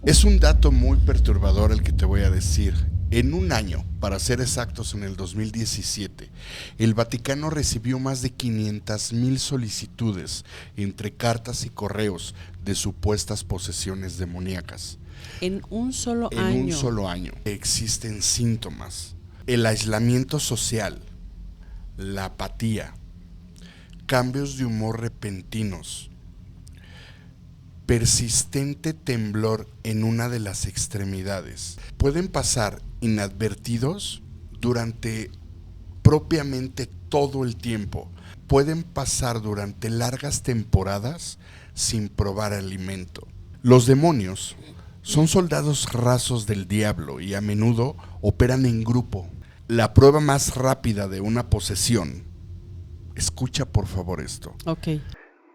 Es un dato muy perturbador el que te voy a decir. En un año, para ser exactos en el 2017, el Vaticano recibió más de 500,000 solicitudes entre cartas y correos de supuestas posesiones demoníacas. En un solo En un año. solo año existen síntomas: el aislamiento social, la apatía, cambios de humor repentinos, persistente temblor en una de las extremidades. Pueden pasar inadvertidos durante propiamente todo el tiempo. Pueden pasar durante largas temporadas sin probar alimento. Los demonios son soldados rasos del diablo y a menudo operan en grupo. La prueba más rápida de una posesión, escucha por favor esto, Ok.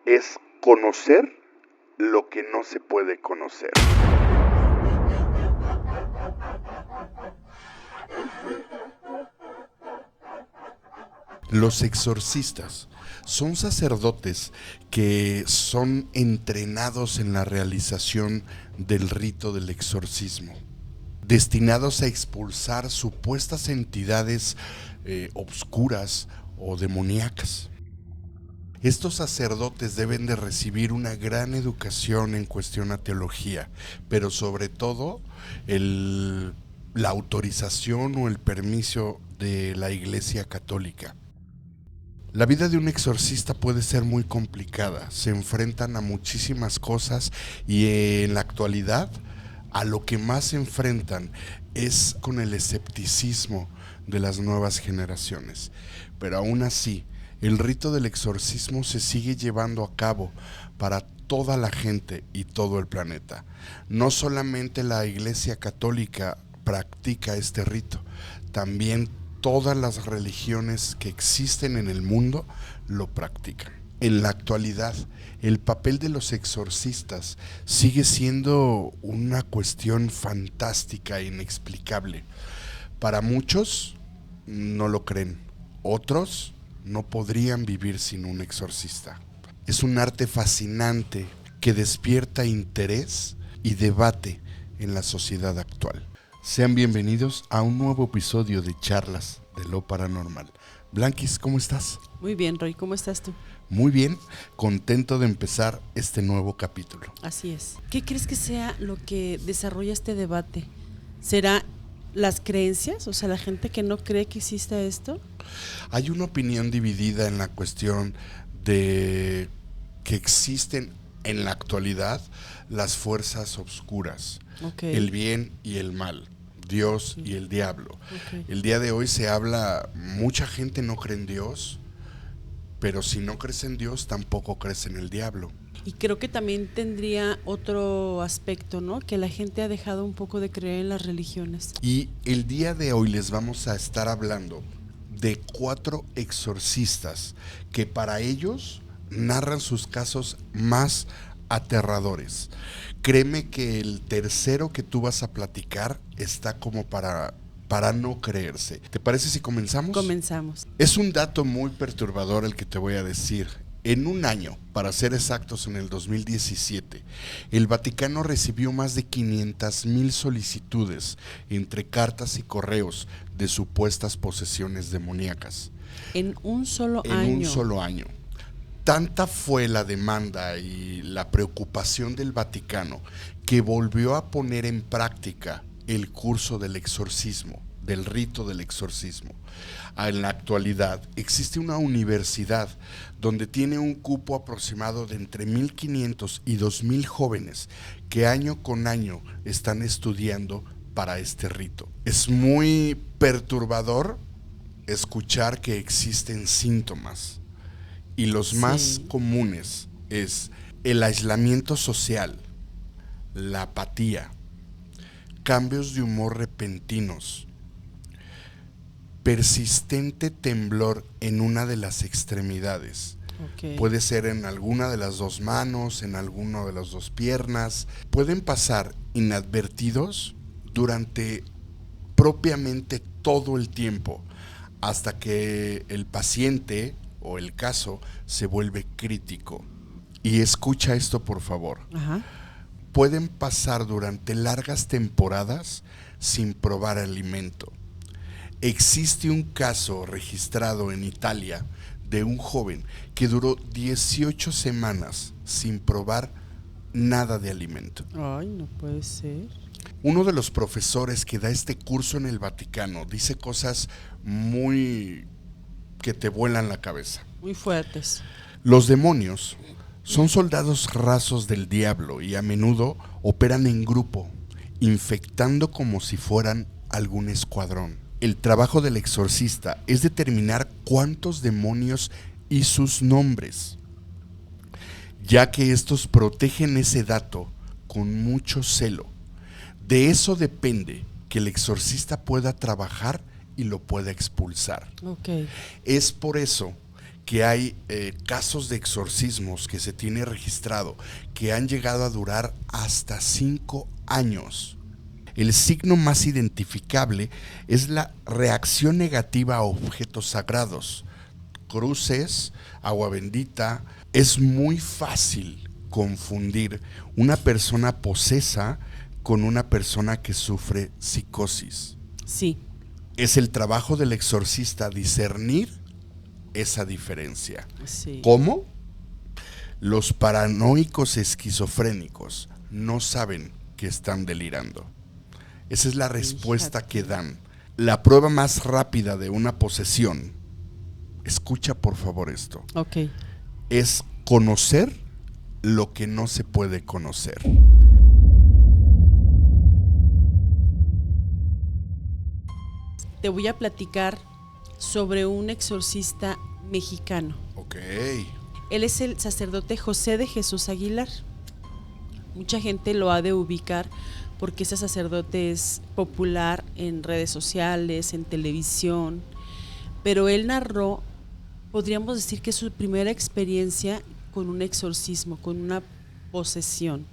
es conocer lo que no se puede conocer. Los exorcistas son sacerdotes que son entrenados en la realización del rito del exorcismo, destinados a expulsar supuestas entidades obscuras o demoníacas. Estos sacerdotes deben de recibir una gran educación en cuestión a teología, pero sobre todo la autorización o el permiso de la Iglesia Católica. La vida de un exorcista puede ser muy complicada, se enfrentan a muchísimas cosas y en la actualidad a lo que más se enfrentan es con el escepticismo de las nuevas generaciones. Pero aún así, el rito del exorcismo se sigue llevando a cabo para toda la gente y todo el planeta. No solamente la Iglesia Católica practica este rito, también todas las religiones que existen en el mundo lo practican. En la actualidad, el papel de los exorcistas sigue siendo una cuestión fantástica e inexplicable. Para muchos no lo creen, otros no podrían vivir sin un exorcista. Es un arte fascinante que despierta interés y debate en la sociedad actual. Sean bienvenidos a un nuevo episodio de Charlas de lo Paranormal. Blanquis, ¿cómo estás? Muy bien, Roy, ¿cómo estás tú? Muy bien, contento de empezar este nuevo capítulo. Así es. ¿Qué crees que sea lo que desarrolla este debate? ¿Será las creencias? O sea, la gente que no cree que exista esto. Hay una opinión dividida en la cuestión de que existen en la actualidad las fuerzas oscuras, Okay. el bien y el mal, Dios y el diablo. Okay. El día de hoy se habla, mucha gente no cree en Dios, pero si no crees en Dios tampoco crees en el diablo. Y creo que también tendría otro aspecto, ¿no? Que la gente ha dejado un poco de creer en las religiones. Y el día de hoy les vamos a estar hablando de 4 exorcistas que para ellos narran sus casos más aterradores. Créeme que el tercero que tú vas a platicar está como para no creerse. ¿Te parece si comenzamos? Comenzamos. Es un dato muy perturbador el que te voy a decir. En un año, para ser exactos en el 2017, el Vaticano recibió más de 500,000 solicitudes entre cartas y correos de supuestas posesiones demoníacas. En un solo En año. un solo año. Tanta fue la demanda y la preocupación del Vaticano que volvió a poner en práctica el curso del exorcismo, del rito del exorcismo. En la actualidad existe una universidad donde tiene un cupo aproximado de entre 1,500 y 2,000 jóvenes que año con año están estudiando para este rito. Es muy perturbador escuchar que existen síntomas y los más comunes es el aislamiento social, la apatía, cambios de humor repentinos, persistente temblor en una de las extremidades. Okay. Puede ser en alguna de las dos manos, en alguna de las dos piernas. Pueden pasar inadvertidos durante propiamente todo el tiempo hasta que el paciente o el caso se vuelve crítico. Y escucha esto, por favor. Ajá. pueden pasar durante largas temporadas sin probar alimento. Existe un caso registrado en Italia de un joven que duró 18 semanas sin probar nada de alimento. Ay, no puede ser. Uno de los profesores que da este curso en el Vaticano dice cosas muy que te vuelan la cabeza. Muy fuertes. Los demonios son soldados rasos del diablo y a menudo operan en grupo, infectando como si fueran algún escuadrón. El trabajo del exorcista es determinar cuántos demonios y sus nombres, ya que estos protegen ese dato con mucho celo. De eso depende que el exorcista pueda trabajar y lo pueda expulsar. Okay. Es por eso que hay casos de exorcismos que se tiene registrado que han llegado a durar hasta 5 años. El signo más identificable es la reacción negativa a objetos sagrados, cruces, agua bendita. Es muy fácil confundir una persona posesa con una persona que sufre psicosis. Sí. Es el trabajo del exorcista discernir esa diferencia. Sí. ¿Cómo? Los paranoicos esquizofrénicos no saben que están delirando. Esa es la respuesta que dan. La prueba más rápida de una posesión, escucha por favor esto, Ok. es conocer lo que no se puede conocer. Te voy a platicar sobre un exorcista mexicano. Ok. Él es el sacerdote José de Jesús Aguilar. Mucha gente lo ha de ubicar porque ese sacerdote es popular en redes sociales, en televisión, pero él narró, podríamos decir que es su primera experiencia con un exorcismo, con una posesión.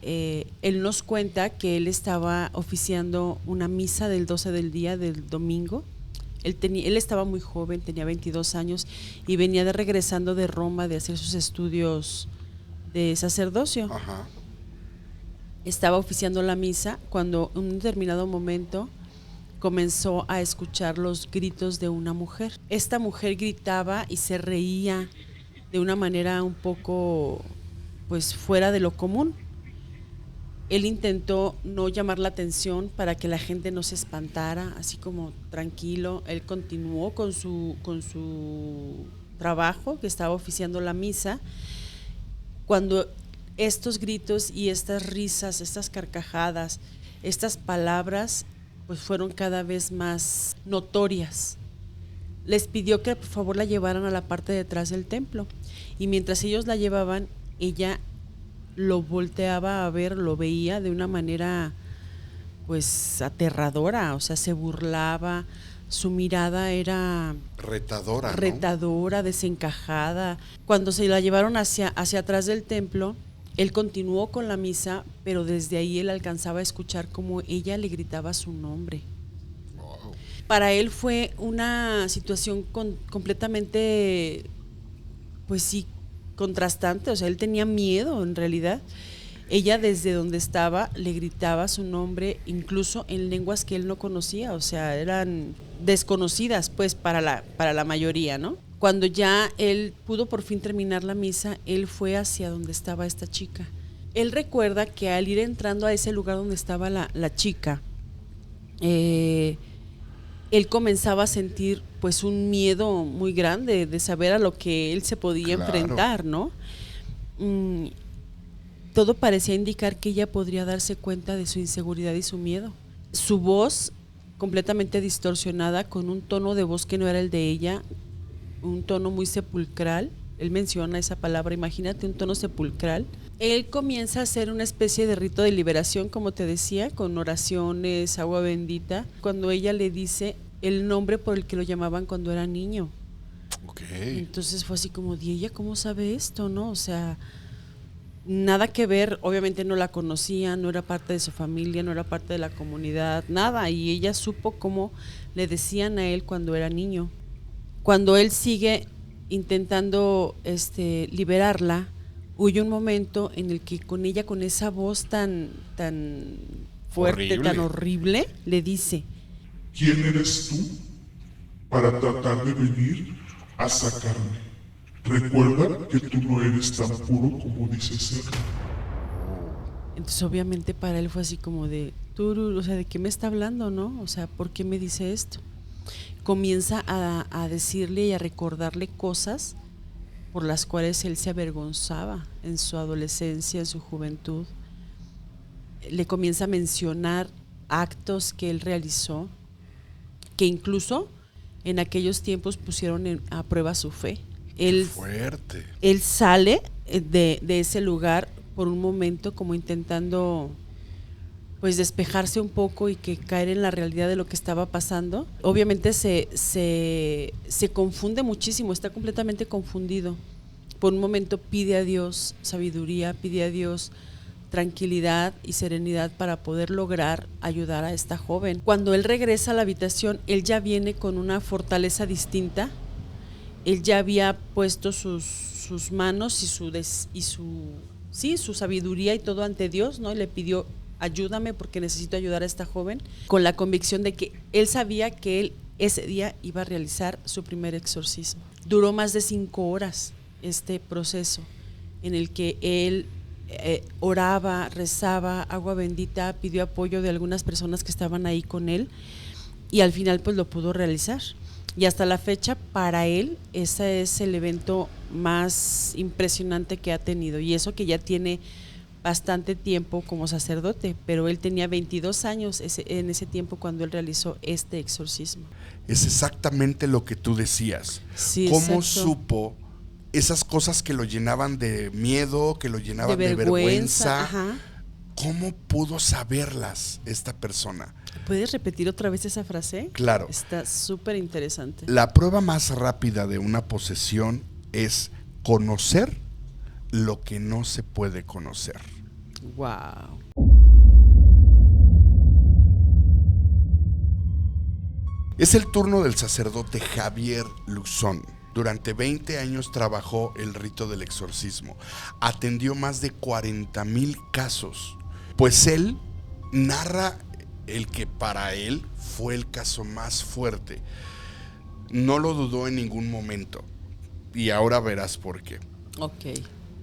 Él nos cuenta que él estaba oficiando una misa del 12 del día del domingo. Él estaba muy joven, tenía 22 años y venía regresando de Roma de hacer sus estudios de sacerdocio. Ajá. Estaba oficiando la misa cuando en un determinado momento comenzó a escuchar los gritos de una mujer. Esta mujer gritaba y se reía de una manera un poco pues fuera de lo común. Él intentó no llamar la atención para que la gente no se espantara, así como tranquilo. Él continuó con su trabajo, que estaba oficiando la misa, cuando estos gritos y estas risas, estas carcajadas, estas palabras, pues fueron cada vez más notorias. Les pidió que por favor la llevaran a la parte de atrás del templo, y mientras ellos la llevaban, ella lo volteaba a ver, lo veía de una manera pues aterradora, o sea, se burlaba, su mirada era retadora, ¿no? Desencajada. Cuando se la llevaron hacia atrás del templo, él continuó con la misa, pero desde ahí él alcanzaba a escuchar cómo ella le gritaba su nombre. Wow. Para él fue una situación completamente, pues sí, contrastante, o sea, él tenía miedo en realidad. Ella desde donde estaba le gritaba su nombre, incluso en lenguas que él no conocía, o sea, eran desconocidas pues para la mayoría, ¿no? Cuando ya él pudo por fin terminar la misa, él fue hacia donde estaba esta chica. Él recuerda que al ir entrando a ese lugar donde estaba la chica, él comenzaba a sentir pues un miedo muy grande de saber a lo que él se podía enfrentar, ¿no? Todo parecía indicar que ella podría darse cuenta de su inseguridad y su miedo. Su voz completamente distorsionada, con un tono de voz que no era el de ella, un tono muy sepulcral. Él menciona esa palabra, imagínate un tono sepulcral. Él comienza a hacer una especie de rito de liberación, como te decía, con oraciones, agua bendita, cuando ella le dice el nombre por el que lo llamaban cuando era niño. Okay. Entonces fue así como, ¿y ella cómo sabe esto, no? O sea, nada que ver, obviamente no la conocía, no era parte de su familia, no era parte de la comunidad, nada, y ella supo cómo le decían a él cuando era niño. Cuando él sigue intentando liberarla, hubo un momento en el que con ella, con esa voz tan fuerte, Horrible. tan horrible, le dice: ¿Quién eres tú para tratar de venir a sacarme? Recuerda que tú no eres tan puro como dices ser. Entonces obviamente para él fue así como de, o sea, ¿de qué me está hablando, no? O sea, ¿por qué me dice esto? Comienza a decirle y a recordarle cosas por las cuales él se avergonzaba en su adolescencia, en su juventud. Le comienza a mencionar actos que él realizó, que incluso en aquellos tiempos pusieron a prueba su fe. Fuerte. Él sale de ese lugar por un momento como intentando pues despejarse un poco y que caer en la realidad de lo que estaba pasando. Obviamente se confunde muchísimo, está completamente confundido. Por un momento pide a Dios sabiduría, pide a Dios tranquilidad y serenidad para poder lograr ayudar a esta joven. Cuando él regresa a la habitación, él ya viene con una fortaleza distinta. Él ya había puesto sus manos y su sabiduría y todo ante Dios, ¿no? Y le pidió: ayúdame porque necesito ayudar a esta joven, con la convicción de que él sabía que él ese día iba a realizar su primer exorcismo. Duró más de 5 horas este proceso en el que él oraba, rezaba, agua bendita, pidió apoyo de algunas personas que estaban ahí con él y al final pues lo pudo realizar. Y hasta la fecha para él ese es el evento más impresionante que ha tenido, y eso que ya tiene bastante tiempo como sacerdote, pero él tenía 22 años en ese tiempo cuando él realizó este exorcismo. Es exactamente lo que tú decías. Sí, ¿Cómo exacto. supo esas cosas que lo llenaban de miedo, que lo llenaban de vergüenza? vergüenza? Ajá. ¿Cómo pudo saberlas esta persona? ¿Puedes repetir otra vez esa frase? Claro. Está súper interesante. La prueba más rápida de una posesión es conocer lo que no se puede conocer. Wow. Es el turno del sacerdote Javier Luzón. Durante 20 años trabajó el rito del exorcismo. Atendió más de 40,000 casos. Pues él narra el que para él fue el caso más fuerte. No lo dudó en ningún momento. Y ahora verás por qué. Ok.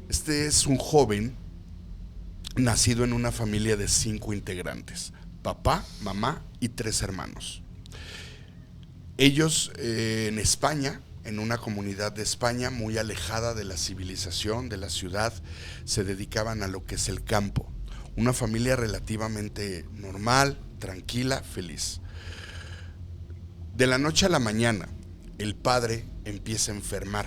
Este es un joven nacido en una familia de 5 integrantes: papá, mamá y 3 hermanos. Ellos en España, en una comunidad de España muy alejada de la civilización, de la ciudad, se dedicaban a lo que es el campo. Una familia relativamente normal, tranquila, feliz. De la noche a la mañana, el padre empieza a enfermar.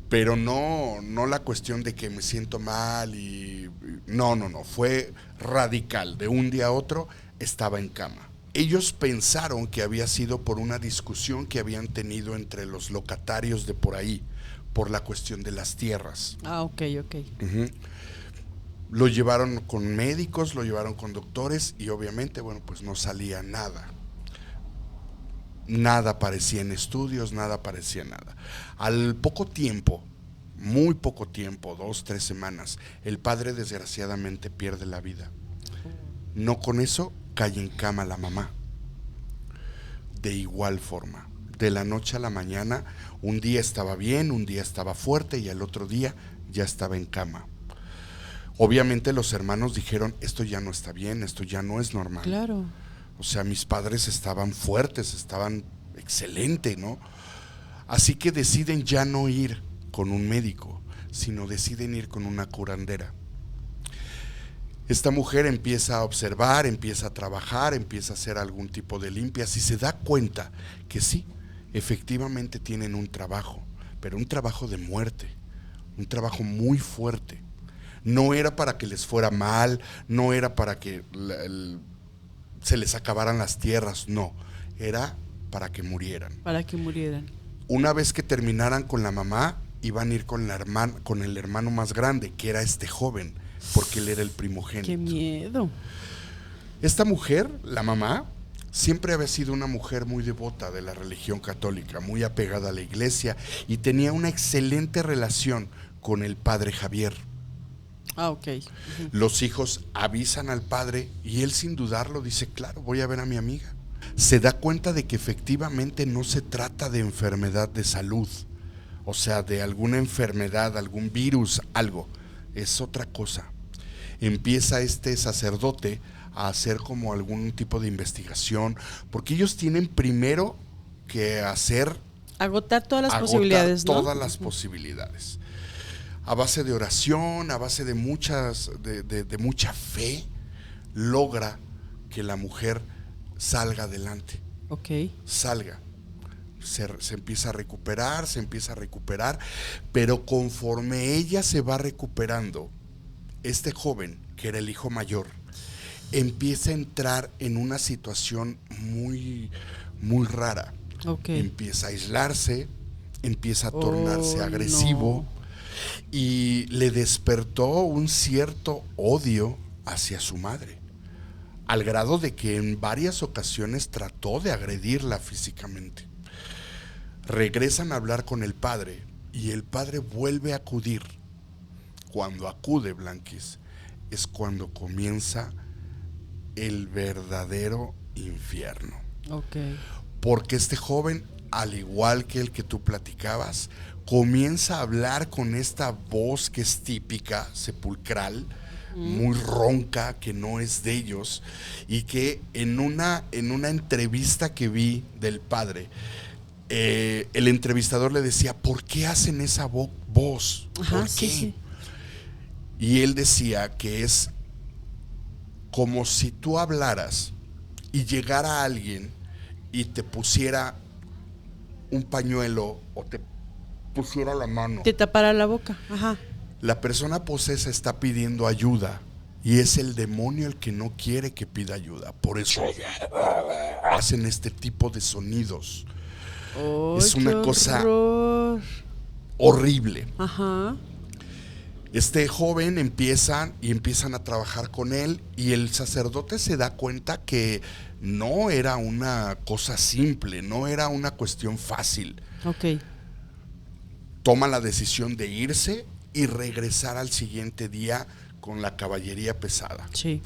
Pero no la cuestión de que me siento mal y... No, fue radical. De un día a otro estaba en cama. Ellos pensaron que había sido por una discusión que habían tenido entre los locatarios de por ahí, por la cuestión de las tierras. Ah, ok. Uh-huh. Lo llevaron con médicos, lo llevaron con doctores y obviamente, bueno, pues no salía nada. Nada aparecía en estudios, nada aparecía nada. Al poco tiempo, muy poco tiempo, 2-3 semanas, el padre desgraciadamente pierde la vida. No con eso, cae en cama la mamá. De igual forma, de la noche a la mañana, un día estaba bien, un día estaba fuerte y al otro día ya estaba en cama. Obviamente los hermanos dijeron: esto ya no está bien, esto ya no es normal. Claro. O sea, mis padres estaban fuertes, estaban excelente, ¿no? Así que deciden ya no ir con un médico, sino deciden ir con una curandera. Esta mujer empieza a observar, empieza a trabajar, empieza a hacer algún tipo de limpias y se da cuenta que sí, efectivamente tienen un trabajo, pero un trabajo de muerte, un trabajo muy fuerte. No era para que les fuera mal, no era para que se les acabaran las tierras, no, era para que murieran. Para que murieran. Una vez que terminaran con la mamá, iban a ir con el hermano más grande, que era este joven, porque él era el primogénito. ¡Qué miedo! Esta mujer, la mamá, siempre había sido una mujer muy devota de la religión católica, muy apegada a la iglesia y tenía una excelente relación con el padre Javier. Ah, ok. Uh-huh. Los hijos avisan al padre y él sin dudarlo dice, claro, voy a ver a mi amiga. Se da cuenta de que efectivamente no se trata de enfermedad de salud, o sea, de alguna enfermedad, algún virus, algo, es otra cosa. Empieza este sacerdote a hacer como algún tipo de investigación, porque ellos tienen primero que agotar todas las posibilidades, ¿no? Todas las posibilidades. A base de oración, a base de mucha fe, logra que la mujer salga adelante. Ok. Salga. Se empieza a recuperar, pero conforme ella se va recuperando, este joven, que era el hijo mayor, empieza a entrar en una situación muy, muy rara. Okay. Empieza a aislarse, empieza a tornarse agresivo, no. Y le despertó un cierto odio hacia su madre, al grado de que en varias ocasiones trató de agredirla físicamente. Regresan a hablar con el padre y el padre vuelve a acudir. Cuando acude Blanquis es cuando comienza el verdadero infierno. Okay. Porque este joven, al igual que el que tú platicabas, comienza a hablar con esta voz que es típica, sepulcral, muy ronca, que no es de ellos, y que en una entrevista que vi del padre, el entrevistador le decía, ¿por qué hacen esa voz? ¿Por qué? Sí. Y él decía que es como si tú hablaras y llegara alguien y te pusiera un pañuelo o te pusiera la mano. Te tapara la boca. Ajá. La persona posesa está pidiendo ayuda y es el demonio el que no quiere que pida ayuda. Por eso hacen este tipo de sonidos. Oh, es una cosa horrible. Ajá. Este joven empiezan a trabajar con él y el sacerdote se da cuenta que no era una cosa simple, no era una cuestión fácil. Ok. Toma la decisión de irse y regresar al siguiente día con la caballería pesada. Sí.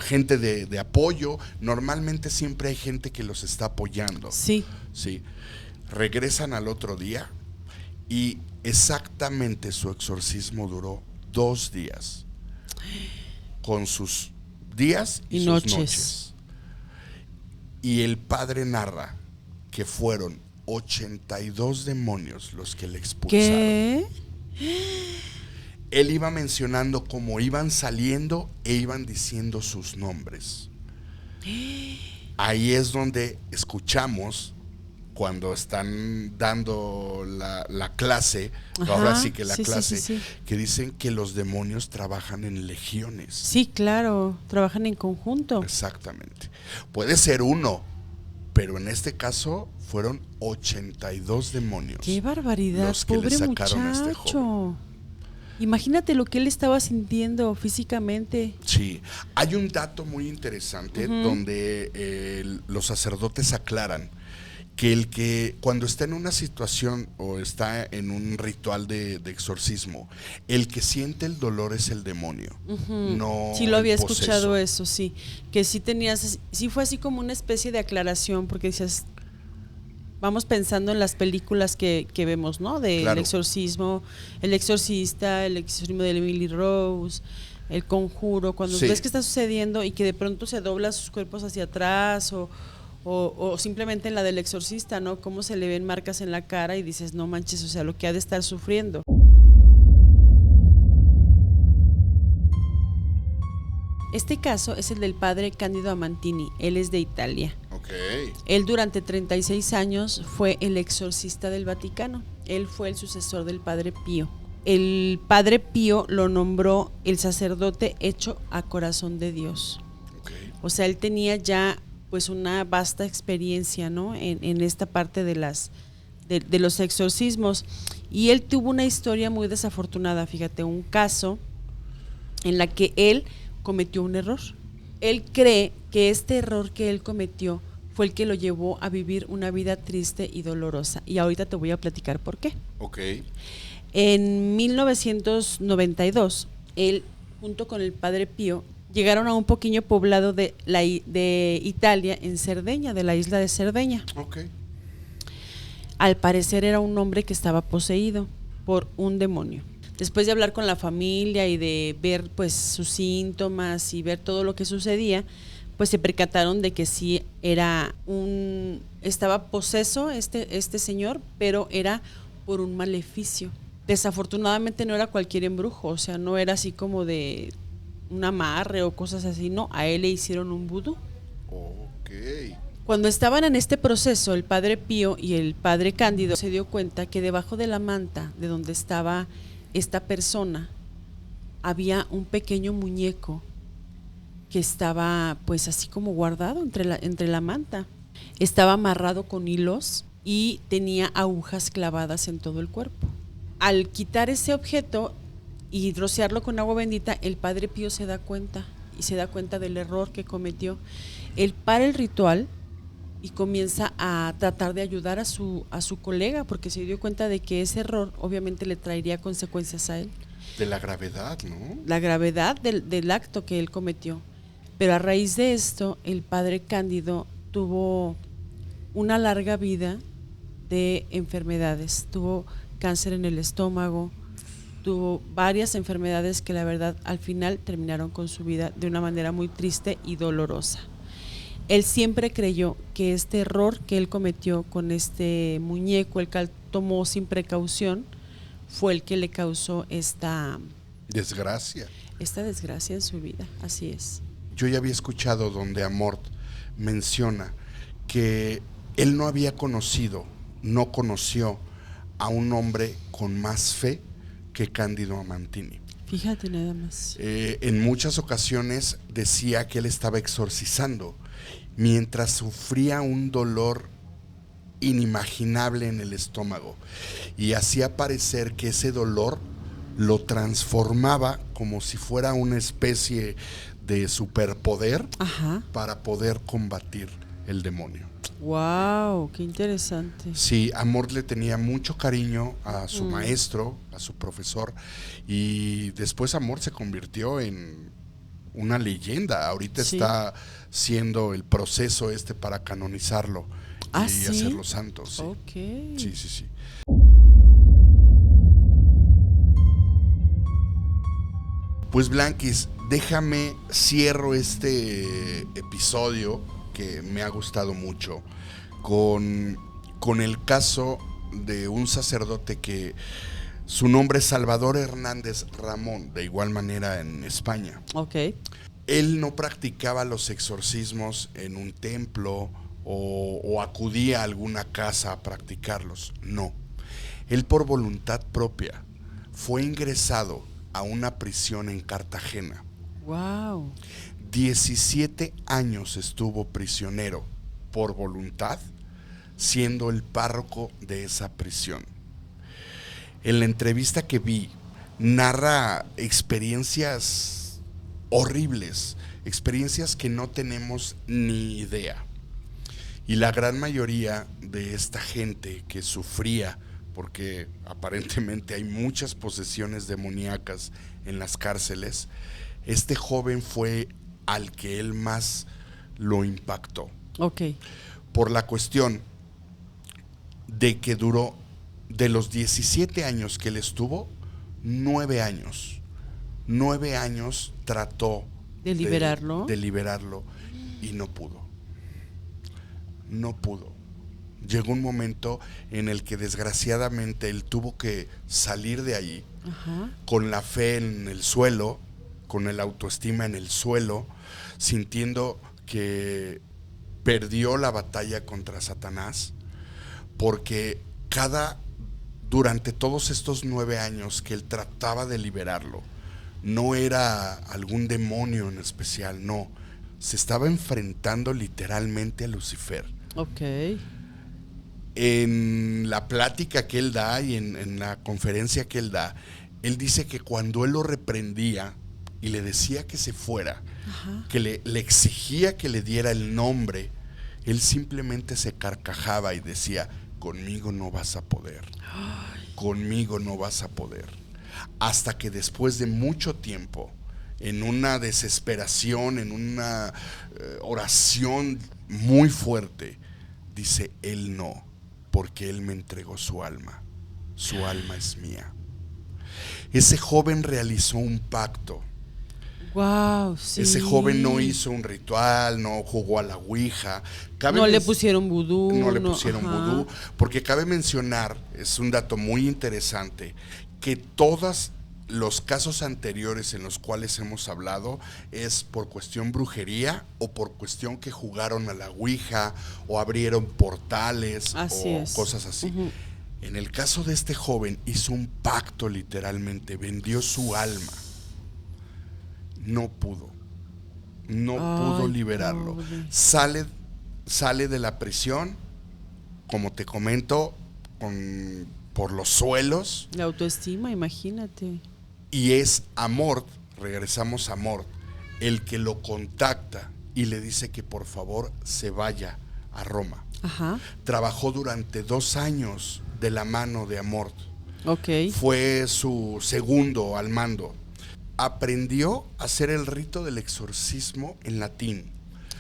Gente de apoyo, normalmente siempre hay gente que los está apoyando. Sí. Sí. Regresan al otro día y exactamente su exorcismo duró 2 días, con sus días y sus noches. Y el padre narra que fueron 82 demonios los que le expulsaron. ¿Qué? Él iba mencionando cómo iban saliendo e iban diciendo sus nombres. Ahí es donde escuchamos cuando están dando la clase, ajá, ahora sí que la clase, sí. Que dicen que los demonios trabajan en legiones. Sí, claro, trabajan en conjunto. Exactamente. Puede ser uno, pero en este caso fueron 82 demonios. ¡Qué barbaridad! Los que pobre le sacaron muchacho. A este joven. Imagínate lo que él estaba sintiendo físicamente. Sí, hay un dato muy interesante donde los sacerdotes aclaran que cuando está en una situación o está en un ritual de exorcismo, el que siente el dolor es el demonio, no sí, lo había el poseso. Escuchado eso, sí, que sí tenías, sí fue así como una especie de aclaración, porque decías, vamos pensando en las películas que vemos, ¿no? De claro. El exorcismo, el exorcista, el exorcismo de Emily Rose, el conjuro, cuando ves que está sucediendo y que de pronto se dobla sus cuerpos hacia atrás o simplemente en la del exorcista, ¿no? Cómo se le ven marcas en la cara y dices, no manches, o sea, lo que ha de estar sufriendo. Este caso es el del padre Cándido Amantini, él es de Italia. Okay. Él durante 36 años fue el exorcista del Vaticano, él fue el sucesor del padre Pío. El padre Pío lo nombró el sacerdote hecho a corazón de Dios. Okay. O sea, él tenía ya pues una vasta experiencia, ¿no? en esta parte de los exorcismos, y él tuvo una historia muy desafortunada, fíjate, un caso en la que él cometió un error. Él cree que este error que él cometió fue el que lo llevó a vivir una vida triste y dolorosa, y ahorita te voy a platicar por qué. Okay. En 1992, él, junto con el padre Pío, llegaron a un pequeño poblado de Italia, en Cerdeña, de la isla de Cerdeña. Ok. Al parecer era un hombre que estaba poseído por un demonio. Después de hablar con la familia y de ver pues sus síntomas y ver todo lo que sucedía, pues se percataron de que sí estaba poseso este señor, pero era por un maleficio. Desafortunadamente no era cualquier embrujo, o sea, no era así como de un amarre o cosas así, no, a él le hicieron un vudú. Ok. Cuando estaban en este proceso, el padre Pío y el padre Cándido se dio cuenta que debajo de la manta de donde estaba esta persona había un pequeño muñeco que estaba pues así como guardado entre la manta. Estaba amarrado con hilos y tenía agujas clavadas en todo el cuerpo. Al quitar ese objeto y rociarlo con agua bendita, el padre Pío se da cuenta del error que cometió. Él para el ritual y comienza a tratar de ayudar a su colega, porque se dio cuenta de que ese error obviamente le traería consecuencias a él. De la gravedad, ¿no? La gravedad del acto que él cometió. Pero a raíz de esto, el padre Cándido tuvo una larga vida de enfermedades. Tuvo cáncer en el estómago, tuvo varias enfermedades que la verdad al final terminaron con su vida de una manera muy triste y dolorosa. Él siempre creyó que este error que él cometió con este muñeco, el cual tomó sin precaución, fue el que le causó esta desgracia en su vida. Así es. Yo ya había escuchado donde Amort menciona que él no conoció a un hombre con más fe que Cándido Amantini. Fíjate nada más. En muchas ocasiones decía que él estaba exorcizando mientras sufría un dolor inimaginable en el estómago, y hacía parecer que ese dolor lo transformaba como si fuera una especie de superpoder. Ajá. Para poder combatir el demonio. ¡Wow! ¡Qué interesante! Sí, Amort le tenía mucho cariño a su maestro, a su profesor, y después Amort se convirtió en una leyenda. Ahorita sí. Está siendo el proceso para canonizarlo y ¿sí? hacerlo santo. Sí. Okay. Sí. Pues Blanquis, déjame cierro este episodio que me ha gustado mucho con el caso de un sacerdote que su nombre es Salvador Hernández Ramón, de igual manera en España. Okay. Él no practicaba los exorcismos en un templo o acudía a alguna casa a practicarlos, no. Él por voluntad propia fue ingresado a una prisión en Cartagena. Wow. 17 años estuvo prisionero por voluntad, siendo el párroco de esa prisión. En la entrevista que vi, narra experiencias horribles, experiencias que no tenemos ni idea. Y la gran mayoría de esta gente que sufría, porque aparentemente hay muchas posesiones demoníacas en las cárceles, este joven fue al que él más lo impactó. Okay. Por la cuestión de que duró, de los 17 años que él estuvo, 9 años trató de liberarlo y no pudo. Llegó un momento en el que desgraciadamente él tuvo que salir de allí. Ajá. Con la fe en el suelo, con el autoestima en el suelo, sintiendo que perdió la batalla contra Satanás, porque durante todos estos 9 años que él trataba de liberarlo, no era algún demonio en especial, no, se estaba enfrentando literalmente a Lucifer. Okay. En la plática que él da y en la conferencia que él da, él dice que cuando él lo reprendía y le decía que se fuera, ajá, que le exigía que le diera el nombre, él simplemente se carcajaba y decía: conmigo no vas a poder. Ay. conmigo no vas a poder. Hasta que después de mucho tiempo, en una desesperación, en una oración muy fuerte, dice, él no, porque él me entregó su alma es mía. Ese joven realizó un pacto. Wow, sí. Ese joven no hizo un ritual, no jugó a la ouija. No le pusieron vudú. No le pusieron ajá. vudú, porque cabe mencionar, es un dato muy interesante, que todos los casos anteriores en los cuales hemos hablado es por cuestión brujería o por cuestión que jugaron a la ouija o abrieron portales Así o es. cosas así. Ujú. En el caso de este joven hizo un pacto literalmente, vendió su alma. No pudo Ay, liberarlo. pobre. Sale de la prisión, como te comento, por los suelos, La autoestima, imagínate. y es Amort, regresamos a Amort, el que lo contacta y le dice que por favor se vaya a Roma. Ajá. Trabajó durante 2 años de la mano de Amort. Ok. Fue su segundo al mando. Aprendió a hacer el rito del exorcismo en latín.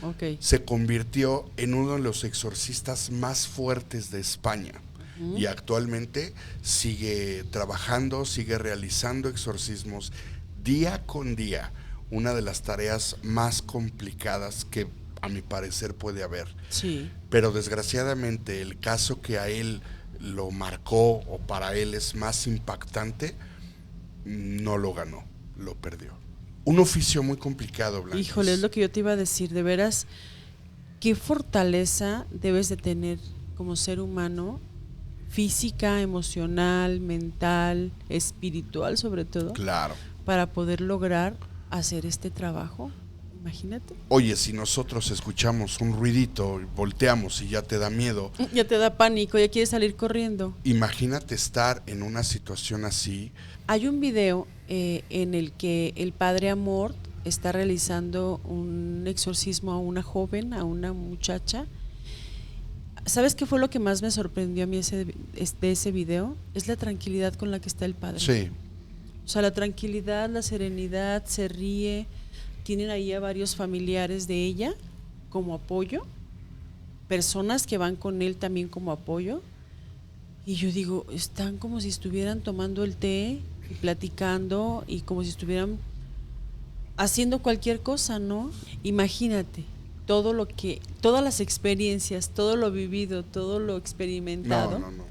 Ok. Se convirtió en uno de los exorcistas más fuertes de España. Y actualmente sigue trabajando, sigue realizando exorcismos día con día. Una de las tareas más complicadas que a mi parecer puede haber. Sí. Pero desgraciadamente el caso que a él lo marcó o para él es más impactante, no lo ganó, lo perdió. Un oficio muy complicado, Blanquis. Híjole, es lo que yo te iba a decir, de veras, qué fortaleza debes de tener como ser humano, física, emocional, mental, espiritual sobre todo, Claro. para poder lograr hacer este trabajo. Imagínate. Oye, si nosotros escuchamos un ruidito y volteamos y ya te da miedo, Ya te da pánico, ya quieres salir corriendo. imagínate estar en una situación así. Hay un video en el que el padre Amort está realizando un exorcismo a una joven, a una muchacha. ¿Sabes qué fue lo que más me sorprendió a mí de ese video? Es la tranquilidad con la que está el padre. Sí, O sea, la tranquilidad, la serenidad, se ríe. Tienen ahí a varios familiares de ella como apoyo, personas que van con él también como apoyo. Y yo digo, están como si estuvieran tomando el té y platicando y como si estuvieran haciendo cualquier cosa, ¿no? Imagínate todas las experiencias, todo lo vivido, todo lo experimentado. no.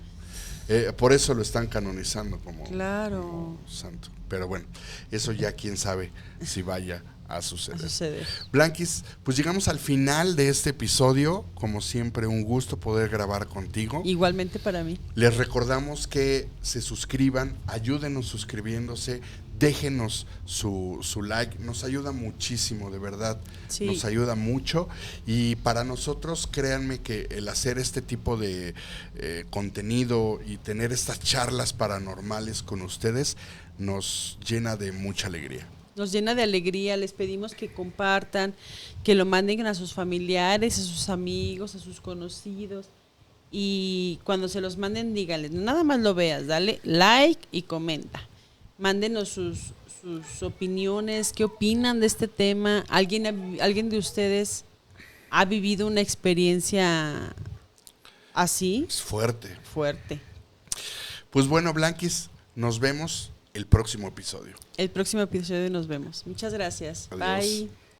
Por eso lo están canonizando como, Claro. como santo. Pero bueno, eso ya quién sabe si vaya a A suceder. suceder. Blanquis, pues llegamos al final de este episodio. Como siempre, un gusto poder grabar contigo. Igualmente para mí. Les recordamos que se suscriban, ayúdenos suscribiéndose, déjenos su like, nos ayuda muchísimo, de verdad, Sí. nos ayuda mucho. Y para nosotros, créanme que el hacer este tipo de contenido y tener estas charlas paranormales con ustedes nos llena de mucha alegría. Nos llena de alegría, les pedimos que compartan, que lo manden a sus familiares, a sus amigos, a sus conocidos. Y cuando se los manden, díganles, nada más lo veas, dale like y comenta. Mándenos sus opiniones, qué opinan de este tema. ¿Alguien de ustedes ha vivido una experiencia así? Es fuerte. Fuerte. Pues bueno, Blanquis, nos vemos el próximo episodio. El próximo episodio nos vemos. Muchas gracias. Adiós. Bye.